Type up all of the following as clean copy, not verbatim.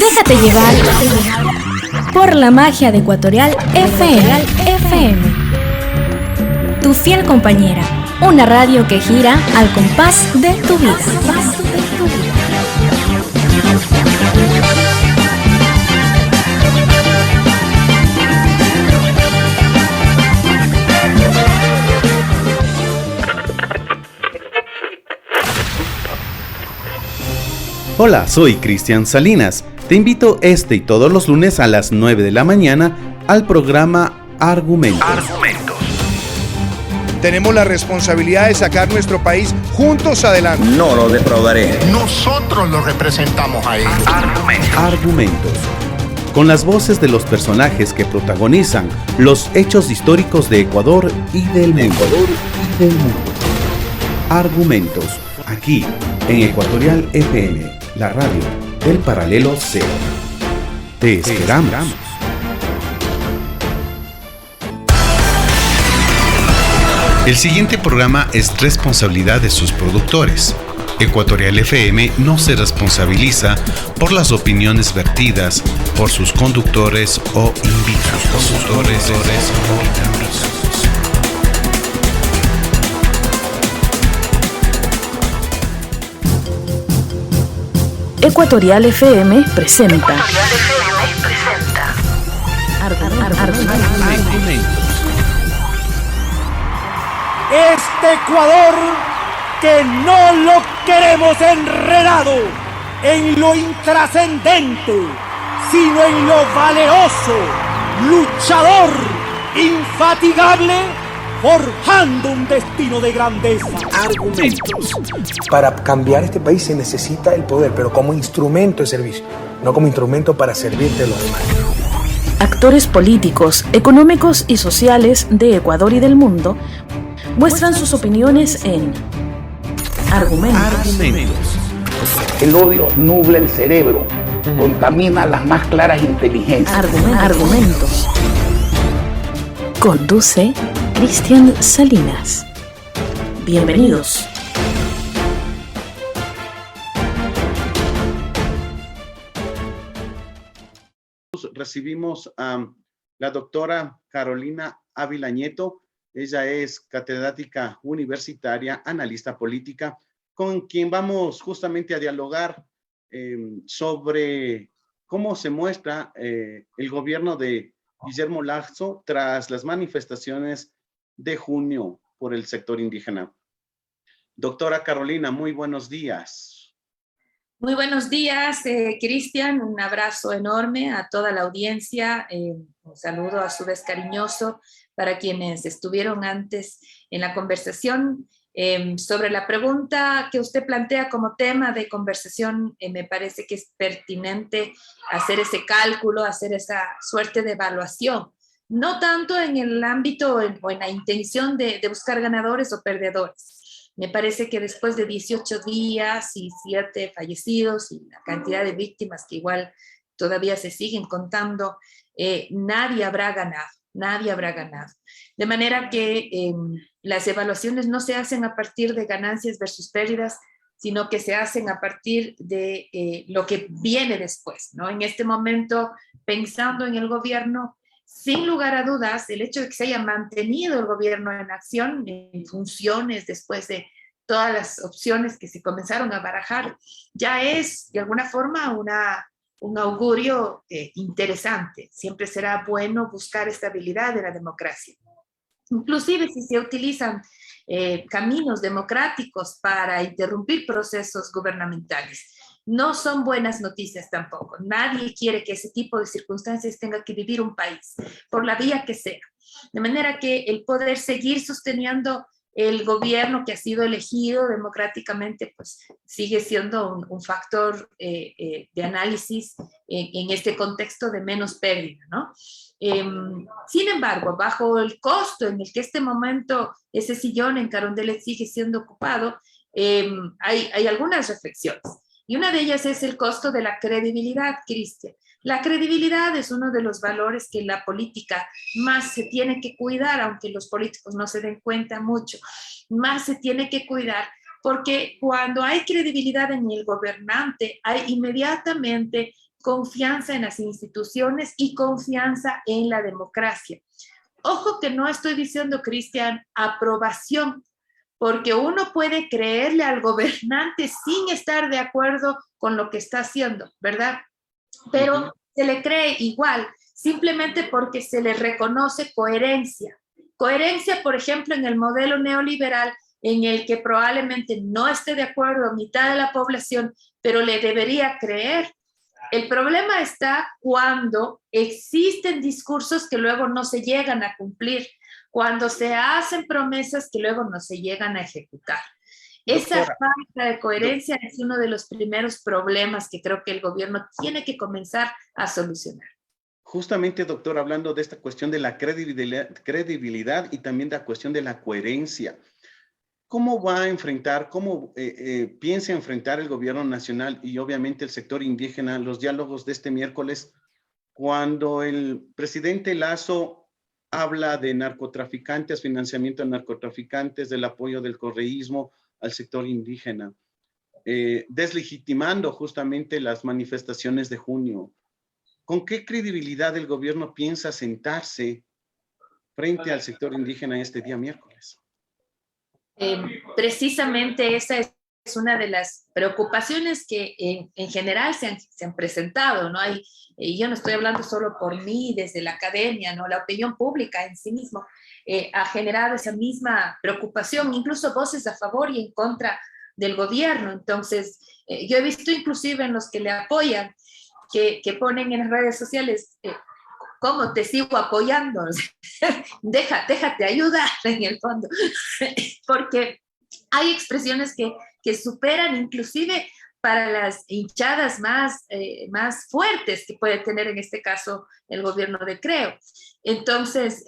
Déjate llevar por la magia de Ecuatorial FM. Tu fiel compañera, una radio que gira al compás de tu vida. Hola, soy Cristian Salinas. Te invito este y todos los lunes a las 9 de la mañana al programa Argumentos. Tenemos la responsabilidad de sacar nuestro país juntos adelante. No lo defraudaré. Nosotros lo representamos a ellos. Argumentos. Con las voces de los personajes que protagonizan los hechos históricos de Ecuador y del mundo. Argumentos. Aquí, en Ecuatorial FM, la radio del Paralelo Cero. Te esperamos. El siguiente programa es responsabilidad de sus productores. Ecuatorial FM no se responsabiliza por las opiniones vertidas por sus conductores o invitados. Ecuatorial FM presenta. Este Ecuador que no lo queremos enredado en lo intrascendente, sino en lo valeroso, luchador, infatigable, forjando un destino de grandeza. Argumentos. Para cambiar este país se necesita el poder, pero como instrumento de servicio, no como instrumento para servirte a los demás. Actores políticos, económicos y sociales de Ecuador y del mundo muestran sus opiniones en Argumentos. El odio nubla el cerebro, contamina las más claras inteligencias. Argumentos. Conduce Cristian Salinas. Bienvenidos. Recibimos a la doctora Carolina Ávila Nieto. Ella es catedrática universitaria, analista política, con quien vamos justamente a dialogar sobre cómo se muestra el gobierno de Guillermo Lasso tras las manifestaciones de junio por el sector indígena. Doctora Carolina, muy buenos días. Muy buenos días, Cristian. Un abrazo enorme a toda la audiencia. Un saludo a su vez cariñoso para quienes estuvieron antes en la conversación. Sobre la pregunta que usted plantea como tema de conversación, me parece que es pertinente hacer ese cálculo, hacer esa suerte de evaluación. No tanto en el ámbito o en la intención de buscar ganadores o perdedores. Me parece que después de 18 días y 7 fallecidos y la cantidad de víctimas que igual todavía se siguen contando, nadie habrá ganado. De manera que las evaluaciones no se hacen a partir de ganancias versus pérdidas, sino que se hacen a partir de lo que viene después, ¿no? En este momento, pensando en el gobierno, sin lugar a dudas, el hecho de que se haya mantenido el gobierno en acción, en funciones, después de todas las opciones que se comenzaron a barajar, ya es de alguna forma un augurio interesante. Siempre será bueno buscar estabilidad de la democracia. Inclusive si se utilizan caminos democráticos para interrumpir procesos gubernamentales. No son buenas noticias tampoco. Nadie quiere que ese tipo de circunstancias tenga que vivir un país, por la vía que sea. De manera que el poder seguir sosteniendo el gobierno que ha sido elegido democráticamente, pues sigue siendo un factor de análisis en este contexto de menos pérdida, ¿no? Sin embargo, bajo el costo en el que este momento ese sillón en Carondelet sigue siendo ocupado, hay algunas reflexiones. Y una de ellas es el costo de la credibilidad, Cristian. La credibilidad es uno de los valores que la política más se tiene que cuidar, aunque los políticos no se den cuenta mucho, más se tiene que cuidar, porque cuando hay credibilidad en el gobernante, hay inmediatamente confianza en las instituciones y confianza en la democracia. Ojo que no estoy diciendo, Cristian, aprobación, porque uno puede creerle al gobernante sin estar de acuerdo con lo que está haciendo, ¿verdad? Pero se le cree igual, simplemente porque se le reconoce coherencia. Coherencia, por ejemplo, en el modelo neoliberal, en el que probablemente no esté de acuerdo mitad de la población, pero le debería creer. El problema está cuando existen discursos que luego no se llegan a cumplir, cuando se hacen promesas que luego no se llegan a ejecutar. Esa falta de coherencia es uno de los primeros problemas que creo que el gobierno tiene que comenzar a solucionar. Justamente, doctor, hablando de esta cuestión de la credibilidad y también de la cuestión de la coherencia, ¿cómo va a enfrentar, cómo piensa enfrentar el gobierno nacional y obviamente el sector indígena los diálogos de este miércoles cuando el presidente Lasso habla de narcotraficantes, financiamiento de narcotraficantes, del apoyo del correísmo al sector indígena, deslegitimando justamente las manifestaciones de junio? ¿Con qué credibilidad el gobierno piensa sentarse frente al sector indígena este día miércoles? Precisamente esa es una de las preocupaciones que en general se han presentado, ¿no? Yo no estoy hablando solo por mí desde la academia, ¿no? La opinión pública en sí mismo ha generado esa misma preocupación, incluso voces a favor y en contra del gobierno. Entonces, yo he visto inclusive en los que le apoyan, que ponen en las redes sociales, ¿cómo te sigo apoyando? Déjate ayudar en el fondo, porque hay expresiones que superan inclusive para las hinchadas más fuertes que puede tener en este caso el gobierno de Creo. Entonces,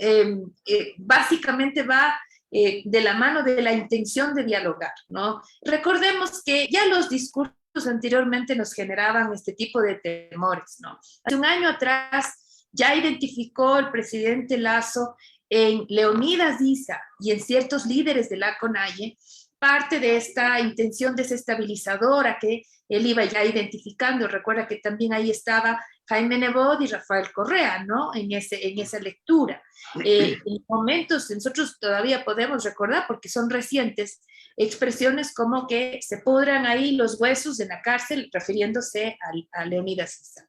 básicamente va de la mano de la intención de dialogar, ¿no? Recordemos que ya los discursos anteriormente nos generaban este tipo de temores, ¿no? Hace un año atrás ya identificó el presidente Lasso en Leonidas Issa y en ciertos líderes de la CONAIE parte de esta intención desestabilizadora que él iba ya identificando. Recuerda que también ahí estaba Jaime Nebot y Rafael Correa, ¿no? En esa lectura. En momentos, nosotros todavía podemos recordar, porque son recientes, expresiones como que se pudran ahí los huesos en la cárcel, refiriéndose a Leonidas Issa.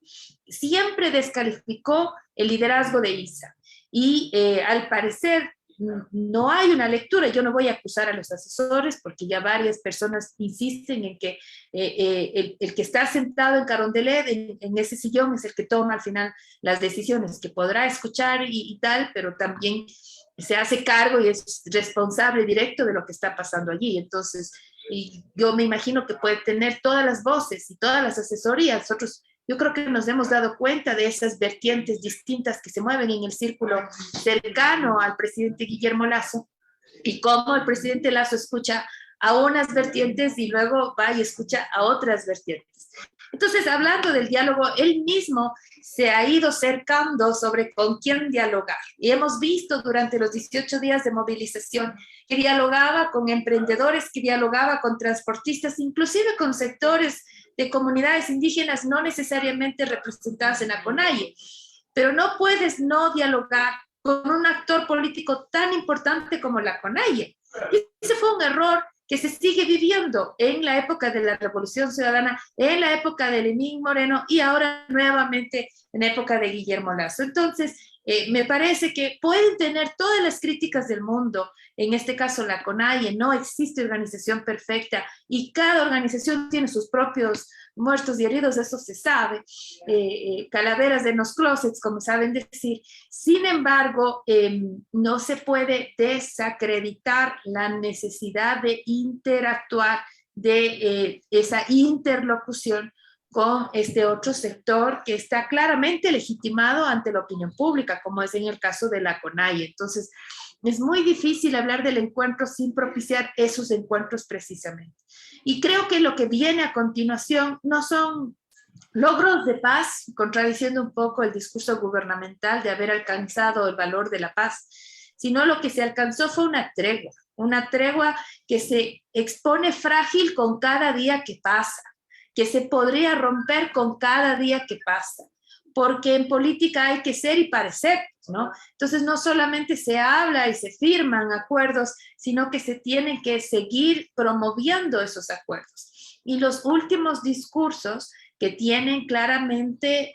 Siempre descalificó el liderazgo de Issa y al parecer no hay una lectura. Yo no voy a acusar a los asesores porque ya varias personas insisten en que el que está sentado en Carondelet, en ese sillón, es el que toma al final las decisiones, que podrá escuchar y tal, pero también se hace cargo y es responsable directo de lo que está pasando allí. Entonces, yo me imagino que puede tener todas las voces y todas las asesorías. Nosotros, yo creo que nos hemos dado cuenta de esas vertientes distintas que se mueven en el círculo cercano al presidente Guillermo Lasso y cómo el presidente Lasso escucha a unas vertientes y luego va y escucha a otras vertientes. Entonces, hablando del diálogo, él mismo se ha ido cercando sobre con quién dialogar. Y hemos visto durante los 18 días de movilización que dialogaba con emprendedores, que dialogaba con transportistas, inclusive con sectores de comunidades indígenas no necesariamente representadas en la CONAIE. Pero no puedes no dialogar con un actor político tan importante como la CONAIE. Y ese fue un error que se sigue viviendo en la época de la Revolución Ciudadana, en la época de Lenín Moreno y ahora nuevamente en la época de Guillermo Lasso. Entonces, me parece que pueden tener todas las críticas del mundo, en este caso la CONAIE, no existe organización perfecta y cada organización tiene sus propios muertos y heridos, eso se sabe, calaveras de los closets, como saben decir. Sin embargo, no se puede desacreditar la necesidad de interactuar, de esa interlocución con este otro sector que está claramente legitimado ante la opinión pública, como es en el caso de la CONAIE. Entonces, es muy difícil hablar del encuentro sin propiciar esos encuentros precisamente. Y creo que lo que viene a continuación no son logros de paz, contradiciendo un poco el discurso gubernamental de haber alcanzado el valor de la paz, sino lo que se alcanzó fue una tregua que se expone frágil con cada día que pasa. que se podría romper con cada día que pasa, porque en política hay que ser y parecer, ¿no? Entonces no solamente se habla y se firman acuerdos, sino que se tienen que seguir promoviendo esos acuerdos. Y los últimos discursos que tienen claramente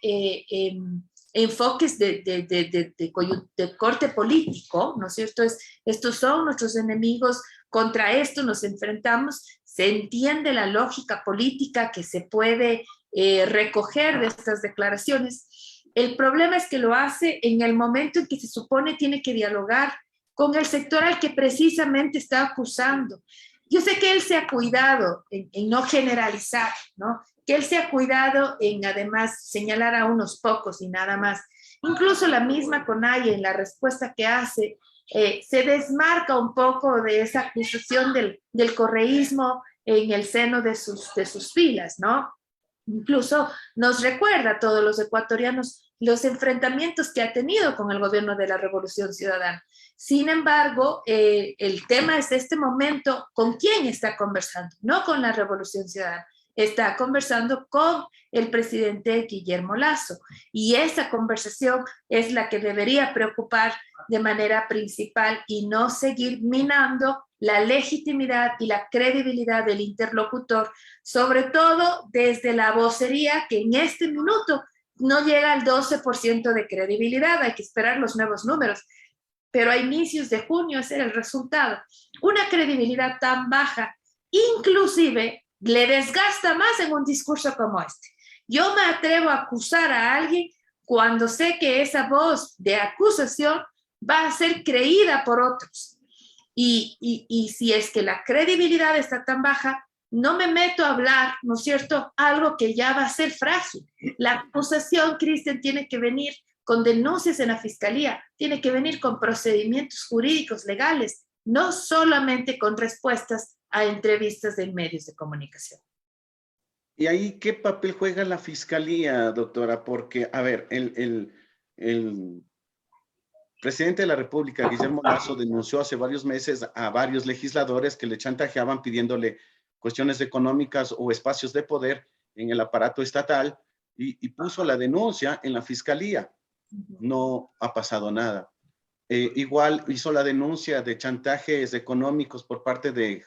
enfoques de corte político, ¿no es cierto? Estos son nuestros enemigos, contra esto nos enfrentamos, se entiende la lógica política que se puede recoger de estas declaraciones. El problema es que lo hace en el momento en que se supone tiene que dialogar con el sector al que precisamente está acusando. Yo sé que él se ha cuidado en no generalizar, ¿no? Que él se ha cuidado en además señalar a unos pocos y nada más. Incluso la misma CONAIE en la respuesta que hace se desmarca un poco de esa acusación del correísmo en el seno de sus filas, ¿no? Incluso nos recuerda a todos los ecuatorianos los enfrentamientos que ha tenido con el gobierno de la Revolución Ciudadana. Sin embargo, el tema es este momento, ¿con quién está conversando? No con la Revolución Ciudadana. Está conversando con el presidente Guillermo Lasso, y esa conversación es la que debería preocupar de manera principal y no seguir minando la legitimidad y la credibilidad del interlocutor, sobre todo desde la vocería que en este minuto no llega al 12% de credibilidad. Hay que esperar los nuevos números, pero a inicios de junio ese era el resultado. Una credibilidad tan baja, inclusive le desgasta más en un discurso como este. Yo me atrevo a acusar a alguien cuando sé que esa voz de acusación va a ser creída por otros. Y si es que la credibilidad está tan baja, no me meto a hablar, ¿no es cierto?, algo que ya va a ser frágil. La acusación, Cristian, tiene que venir con denuncias en la fiscalía, tiene que venir con procedimientos jurídicos legales, no solamente con respuestas a entrevistas en medios de comunicación. ¿Y ahí qué papel juega la fiscalía, doctora? Porque, a ver, el presidente de la República, Guillermo Lasso, denunció hace varios meses a varios legisladores que le chantajeaban pidiéndole cuestiones económicas o espacios de poder en el aparato estatal y puso la denuncia en la fiscalía. No ha pasado nada. Igual hizo la denuncia de chantajes económicos por parte de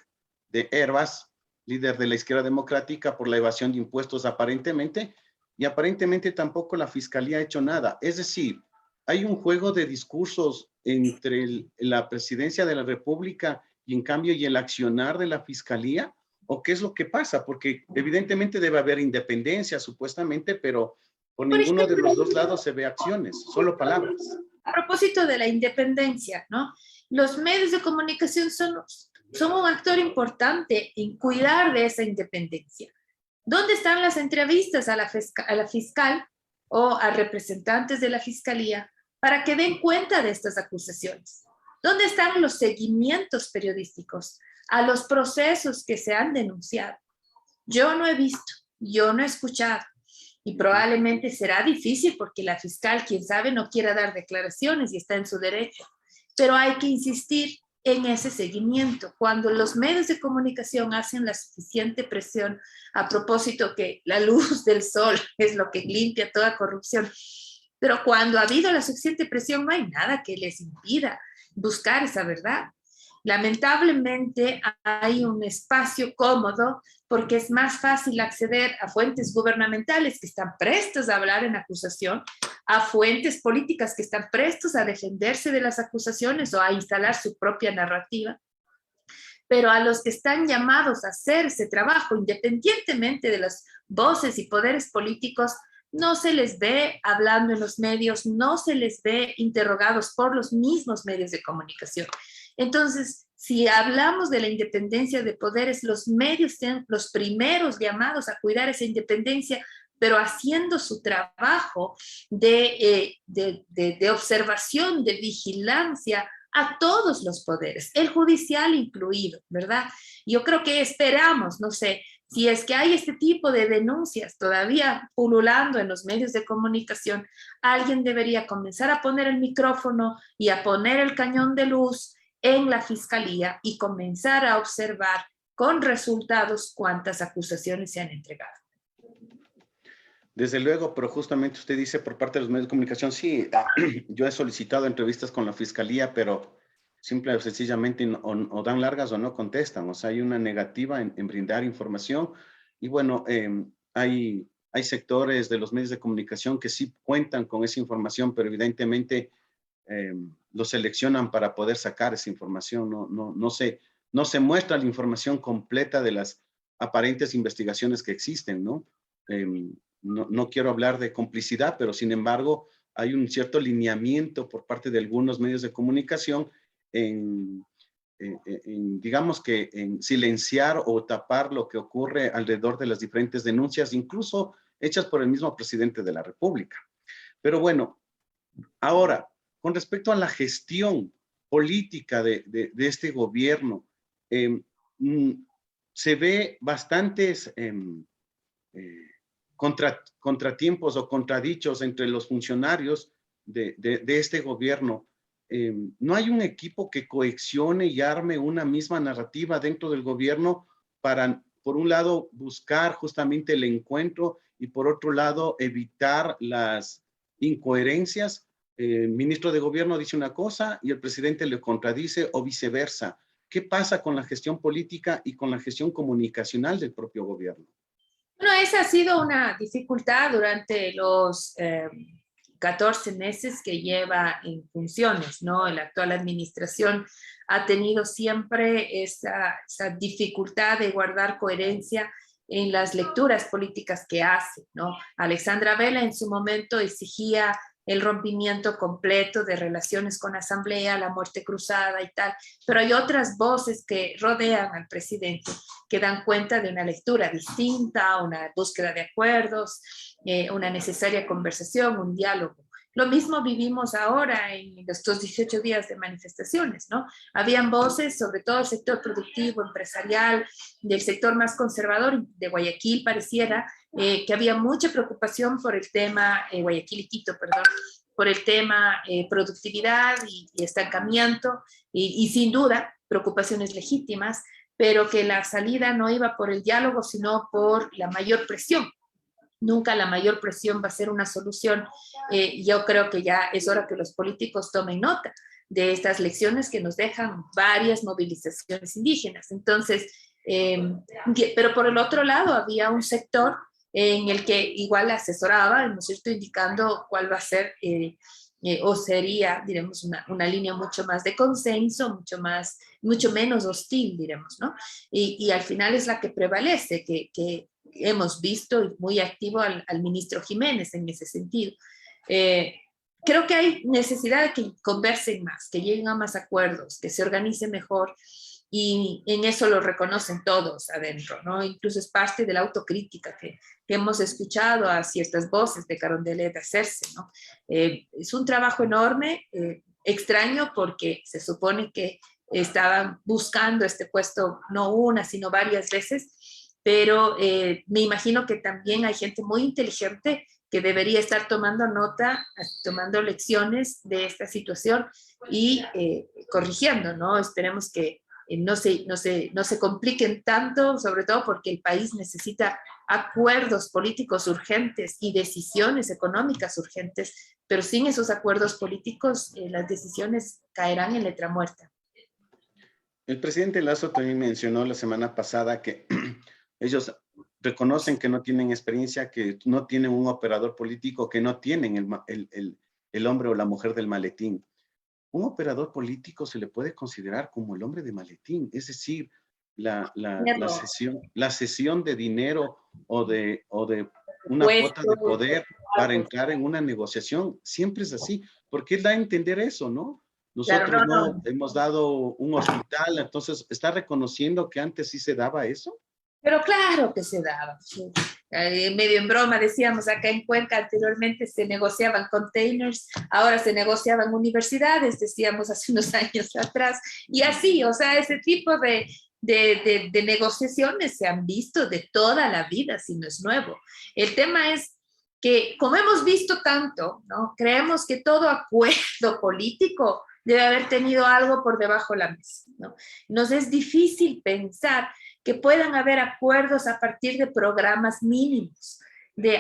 Hervas, líder de la izquierda democrática, por la evasión de impuestos aparentemente, y aparentemente tampoco la fiscalía ha hecho nada. Es decir, hay un juego de discursos entre la presidencia de la República y en cambio y el accionar de la fiscalía, ¿o qué es lo que pasa? Porque evidentemente debe haber independencia supuestamente, pero por ninguno de los dos lados se ve acciones, solo palabras. A propósito de la independencia, ¿no? Los medios de comunicación son un actor importante en cuidar de esa independencia. ¿Dónde están las entrevistas a la fiscal o a representantes de la fiscalía para que den cuenta de estas acusaciones? ¿Dónde están los seguimientos periodísticos a los procesos que se han denunciado? Yo no he visto, yo no he escuchado, y probablemente será difícil porque la fiscal, quién sabe, no quiera dar declaraciones y está en su derecho, pero hay que insistir en ese seguimiento. Cuando los medios de comunicación hacen la suficiente presión, a propósito que la luz del sol es lo que limpia toda corrupción, pero cuando ha habido la suficiente presión no hay nada que les impida buscar esa verdad. Lamentablemente hay un espacio cómodo porque es más fácil acceder a fuentes gubernamentales que están prestas a hablar en acusación, a fuentes políticas que están prestos a defenderse de las acusaciones o a instalar su propia narrativa. Pero a los que están llamados a hacer ese trabajo, independientemente de las voces y poderes políticos, no se les ve hablando en los medios, no se les ve interrogados por los mismos medios de comunicación. Entonces, si hablamos de la independencia de poderes, los medios sean los primeros llamados a cuidar esa independencia, pero haciendo su trabajo de observación, de vigilancia a todos los poderes, el judicial incluido, ¿verdad? Yo creo que esperamos, no sé, si es que hay este tipo de denuncias todavía pululando en los medios de comunicación, alguien debería comenzar a poner el micrófono y a poner el cañón de luz en la fiscalía y comenzar a observar con resultados cuántas acusaciones se han entregado. Desde luego, pero justamente usted dice por parte de los medios de comunicación, sí, yo he solicitado entrevistas con la fiscalía, pero simple o sencillamente o dan largas o no contestan. O sea, hay una negativa en brindar información. Y bueno, hay sectores de los medios de comunicación que sí cuentan con esa información, pero evidentemente lo seleccionan para poder sacar esa información. No se muestra la información completa de las aparentes investigaciones que existen, ¿no? No quiero hablar de complicidad, pero sin embargo hay un cierto lineamiento por parte de algunos medios de comunicación digamos que en silenciar o tapar lo que ocurre alrededor de las diferentes denuncias, incluso hechas por el mismo presidente de la República. Pero bueno, ahora, con respecto a la gestión política de este gobierno, se ve bastantes contratiempos o contradichos entre los funcionarios de este gobierno. No hay un equipo que cohesione y arme una misma narrativa dentro del gobierno para, por un lado, buscar justamente el encuentro y por otro lado, evitar las incoherencias. El ministro de gobierno dice una cosa y el presidente le contradice o viceversa. ¿Qué pasa con la gestión política y con la gestión comunicacional del propio gobierno? Bueno, esa ha sido una dificultad durante los 14 meses que lleva en funciones, ¿no? La actual administración ha tenido siempre esa dificultad de guardar coherencia en las lecturas políticas que hace, ¿no? Alexandra Vela en su momento exigía el rompimiento completo de relaciones con asamblea, la muerte cruzada y tal, pero hay otras voces que rodean al presidente que dan cuenta de una lectura distinta, una búsqueda de acuerdos, una necesaria conversación, un diálogo. Lo mismo vivimos ahora en estos 18 días de manifestaciones, ¿no? Habían voces, sobre todo el sector productivo, empresarial, del sector más conservador de Guayaquil, pareciera que había mucha preocupación por el tema, Guayaquil y Quito, perdón, por el tema productividad y estancamiento, y sin duda preocupaciones legítimas, pero que la salida no iba por el diálogo, sino por la mayor presión. Nunca la mayor presión va a ser una solución. Yo creo que ya es hora que los políticos tomen nota de estas lecciones que nos dejan varias movilizaciones indígenas. Entonces, pero por el otro lado había un sector en el que igual asesoraba, ¿no es cierto?, indicando cuál va a ser o sería, diremos, una línea mucho más de consenso, mucho menos hostil, diremos, ¿no? Y al final es la que prevalece, que hemos visto muy activo al ministro Jiménez en ese sentido. Creo que hay necesidad de que conversen más, que lleguen a más acuerdos, que se organicen mejor, y en eso lo reconocen todos adentro, ¿no? Incluso es parte de la autocrítica que hemos escuchado a ciertas voces de Carondelet hacerse, ¿no? Es un trabajo enorme, extraño, porque se supone que estaban buscando este puesto no una, sino varias veces, pero me imagino que también hay gente muy inteligente que debería estar tomando nota, tomando lecciones de esta situación y corrigiendo, ¿no? Esperemos que no se compliquen tanto, sobre todo porque el país necesita acuerdos políticos urgentes y decisiones económicas urgentes, pero sin esos acuerdos políticos las decisiones caerán en letra muerta. El presidente Lasso también mencionó la semana pasada que ellos reconocen que no tienen experiencia, que no tienen un operador político, que no tienen el hombre o la mujer del maletín. Un operador político se le puede considerar como el hombre de maletín, es decir, la cesión de dinero o de una cuota de poder para entrar en una negociación. Siempre es así, porque él da a entender eso, ¿no? Nosotros no hemos dado un hospital, entonces, ¿está reconociendo que antes sí se daba eso? Pero claro que se daba. Medio en broma decíamos acá en Cuenca, anteriormente se negociaban containers, ahora se negociaban universidades, decíamos hace unos años atrás, y así, o sea, ese tipo de negociaciones se han visto de toda la vida, si no es nuevo. El tema es que, como hemos visto tanto, ¿no?, creemos que todo acuerdo político debe haber tenido algo por debajo de la mesa, ¿no? Nos es difícil pensar que puedan haber acuerdos a partir de programas mínimos.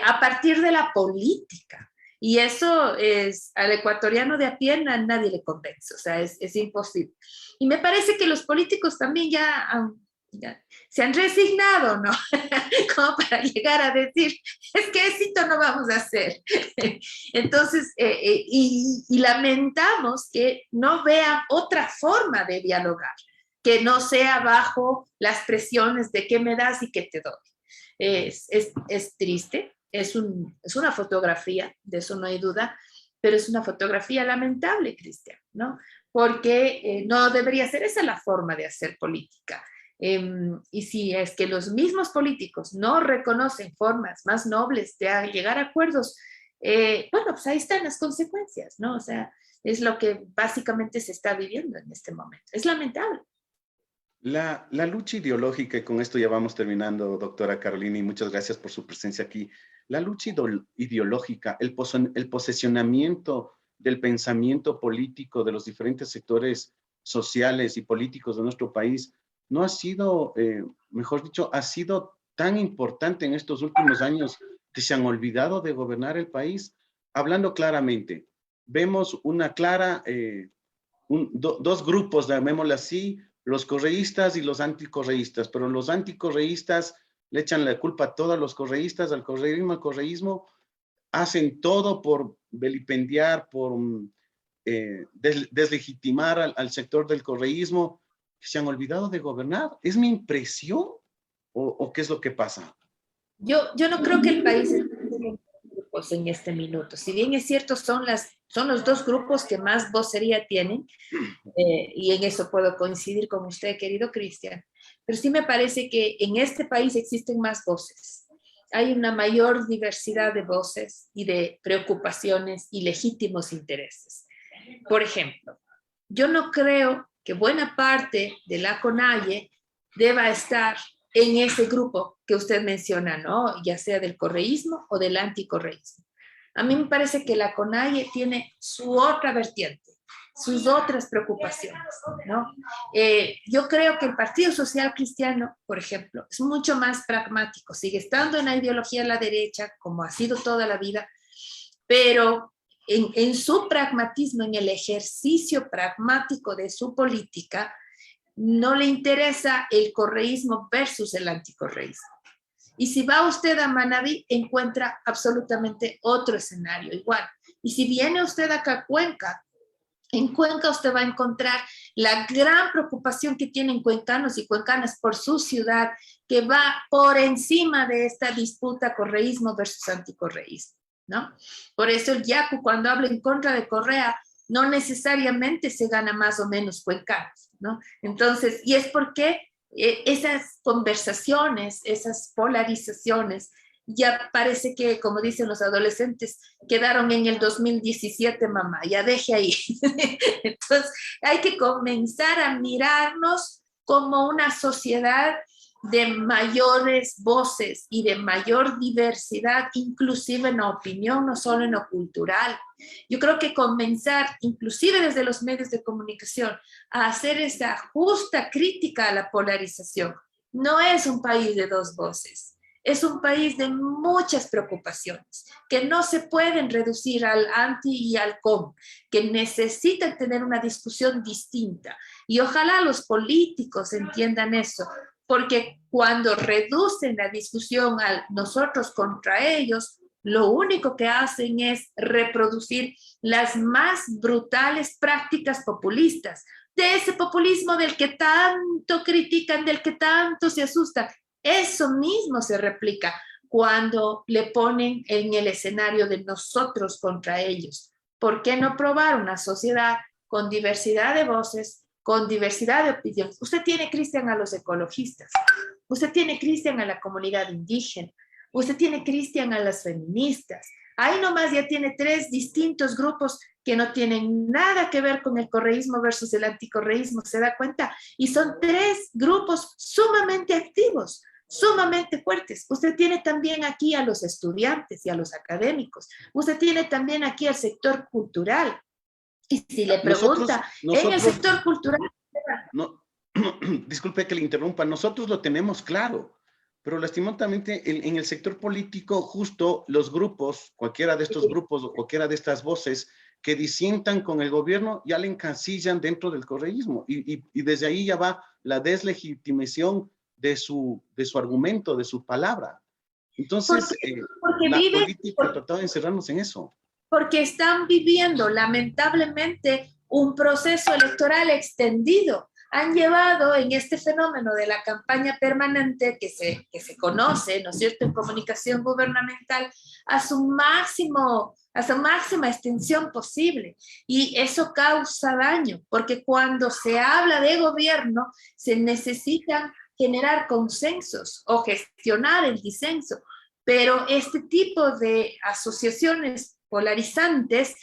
a partir de la política. Y eso es, al ecuatoriano de a pie nadie le convence, o sea, es imposible. Y me parece que los políticos también ya se han resignado, ¿no? Como para llegar a decir, es que éxito no vamos a hacer. Entonces, y lamentamos que no vean otra forma de dialogar, que no sea bajo las presiones de qué me das y qué te doy. Es triste, es una fotografía, de eso no hay duda, pero es una fotografía lamentable, Cristian, ¿no? Porque no debería ser esa la forma de hacer política. Y si es que los mismos políticos no reconocen formas más nobles de llegar a acuerdos, bueno, pues ahí están las consecuencias, ¿no? O sea, es lo que básicamente se está viviendo en este momento. Es lamentable. La lucha ideológica, y con esto ya vamos terminando, doctora Carolina, y muchas gracias por su presencia aquí. La lucha ideológica, el posesionamiento del pensamiento político de los diferentes sectores sociales y políticos de nuestro país no ha sido, mejor dicho, ha sido tan importante en estos últimos años que se han olvidado de gobernar el país. Hablando claramente, vemos una clara, dos grupos, llamémoslo así, los correístas y los anticorreístas, pero los anticorreístas le echan la culpa a todos los correístas, al correísmo, hacen todo por vilipendiar, por deslegitimar al sector del correísmo, que se han olvidado de gobernar. ¿Es mi impresión o qué es lo que pasa? Yo no creo que el país esté en grupos en este minuto. Si bien es cierto, son los dos grupos que más vocería tienen, y en eso puedo coincidir con usted, querido Cristian, pero sí me parece que en este país existen más voces. Hay una mayor diversidad de voces y de preocupaciones y legítimos intereses. Por ejemplo, yo no creo que buena parte de la CONAIE deba estar en ese grupo que usted menciona, ¿no? Ya sea del correísmo o del anticorreísmo. A mí me parece que la CONAIE tiene su otra vertiente, sus otras preocupaciones, ¿no? Yo creo que el Partido Social Cristiano, por ejemplo, es mucho más pragmático, sigue estando en la ideología de la derecha, como ha sido toda la vida, pero en su pragmatismo, en el ejercicio pragmático de su política, no le interesa el correísmo versus el anticorreísmo. Y si va usted a Manabí, encuentra absolutamente otro escenario igual. Y si viene usted acá a Cuenca, en Cuenca usted va a encontrar la gran preocupación que tienen cuencanos y cuencanas por su ciudad, que va por encima de esta disputa correísmo versus anticorreísmo, ¿no? Por eso el Yacu, cuando habla en contra de Correa, no necesariamente se gana más o menos cuencanos, ¿no? Entonces, y es porque esas conversaciones, esas polarizaciones, ya parece que, como dicen los adolescentes, quedaron en el 2017, mamá, ya deje ahí. Entonces, hay que comenzar a mirarnos como una sociedad de mayores voces y de mayor diversidad, inclusive en la opinión, no solo en lo cultural. Yo creo que comenzar, inclusive desde los medios de comunicación, a hacer esa justa crítica a la polarización. No es un país de dos voces, es un país de muchas preocupaciones, que no se pueden reducir al anti y al con, que necesitan tener una discusión distinta. Y ojalá los políticos entiendan eso, porque cuando reducen la discusión al nosotros contra ellos, lo único que hacen es reproducir las más brutales prácticas populistas, de ese populismo del que tanto critican, del que tanto se asustan. Eso mismo se replica cuando le ponen en el escenario de nosotros contra ellos. ¿Por qué no probar una sociedad con diversidad de voces, con diversidad de opiniones? Usted tiene, Cristian, a los ecologistas, usted tiene, Cristian, a la comunidad indígena, usted tiene, Cristian, a las feministas. Ahí nomás ya tiene tres distintos grupos que no tienen nada que ver con el correísmo versus el anticorreísmo, ¿se da cuenta? Y son tres grupos sumamente activos, sumamente fuertes. Usted tiene también aquí a los estudiantes y a los académicos. Usted tiene también aquí al sector cultural. Y si le pregunta, en el sector cultural... Disculpe que le interrumpa, nosotros lo tenemos claro. pero lastimosamente en el sector político, justo los grupos, cualquiera de estos grupos o cualquiera de estas voces que disientan con el gobierno, ya le encasillan dentro del correísmo. Y desde ahí ya va la deslegitimación de su argumento, de su palabra. Entonces, la política trataba de encerrarnos en eso. Porque están viviendo, lamentablemente, un proceso electoral extendido. Han llevado en este fenómeno de la campaña permanente que se conoce, ¿no es cierto?, en comunicación gubernamental, a su máxima extensión posible. Y eso causa daño, porque cuando se habla de gobierno, se necesitan generar consensos o gestionar el disenso. Pero este tipo de asociaciones polarizantes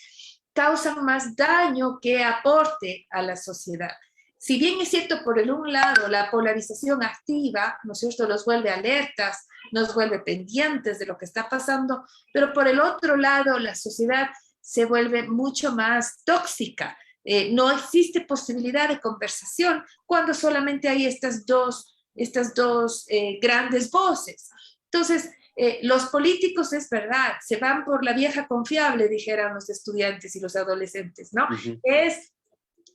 causan más daño que aporte a la sociedad. Si bien es cierto, por el un lado, la polarización activa, ¿no es cierto?, nos vuelve alertas, nos vuelve pendientes de lo que está pasando, pero por el otro lado, la sociedad se vuelve mucho más tóxica. No existe posibilidad de conversación cuando solamente hay estas dos grandes voces. Entonces, los políticos, es verdad, se van por la vieja confiable, dijeran los estudiantes y los adolescentes, ¿no? Uh-huh. Es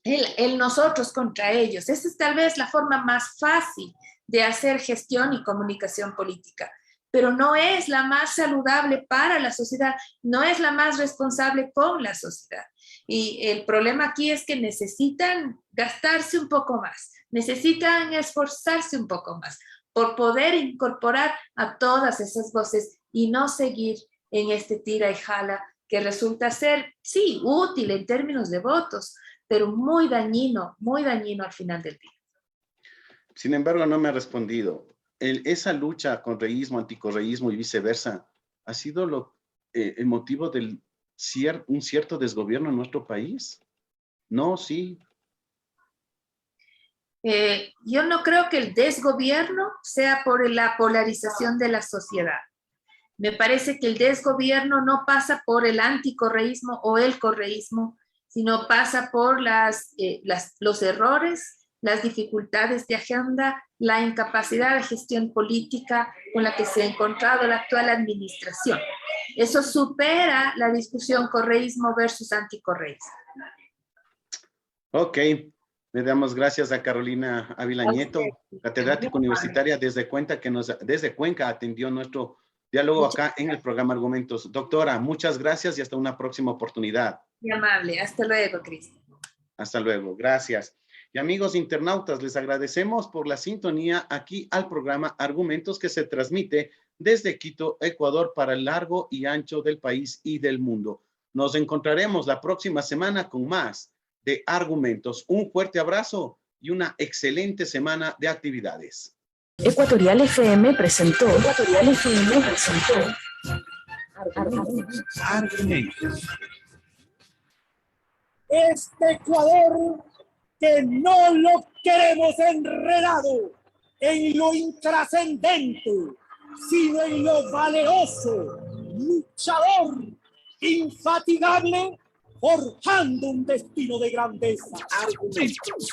el nosotros contra ellos. Esa es tal vez la forma más fácil de hacer gestión y comunicación política, pero no es la más saludable para la sociedad, no es la más responsable con la sociedad. Y el problema aquí es que necesitan gastarse un poco más, necesitan esforzarse un poco más por poder incorporar a todas esas voces y no seguir en este tira y jala que resulta ser, sí, útil en términos de votos, pero muy dañino al final del día. Sin embargo, no me ha respondido. Esa lucha con reísmo, anticorreísmo y viceversa, ¿ha sido el motivo de un cierto desgobierno en nuestro país? No, sí. Yo no creo que el desgobierno sea por la polarización de la sociedad. Me parece que el desgobierno no pasa por el anticorreísmo o el correísmo, sino pasa por los errores, las dificultades de agenda, la incapacidad de gestión política con la que se ha encontrado la actual administración. Eso supera la discusión correísmo versus anticorreísmo. Ok. Le damos gracias a Carolina Ávila Nieto, catedrática universitaria desde Cuenca, atendió nuestro diálogo acá en el programa Argumentos. Doctora, muchas gracias y hasta una próxima oportunidad. Muy amable. Hasta luego, Cristian. Hasta luego. Gracias. Y amigos internautas, les agradecemos por la sintonía aquí al programa Argumentos que se transmite desde Quito, Ecuador, para el largo y ancho del país y del mundo. Nos encontraremos la próxima semana con más de Argumentos. Un fuerte abrazo y una excelente semana de actividades. Ecuatorial FM presentó Argumentos. Este Ecuador que no lo queremos enredado en lo intrascendente, sino en lo valeroso, luchador, infatigable, forjando un destino de grandeza. Argumentos.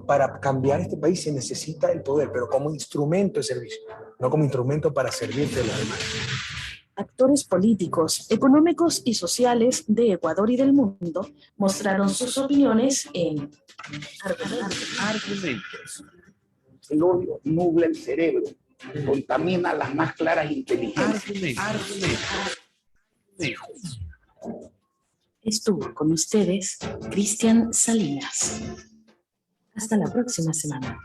Para cambiar este país se necesita el poder, pero como instrumento de servicio, no como instrumento para servirte a los demás. Actores políticos, económicos y sociales de Ecuador y del mundo mostraron sus opiniones en Argumentos. El odio nubla el cerebro, contamina las más claras inteligencias. Argumentos. Estuvo con ustedes Cristian Salinas. Hasta la próxima semana.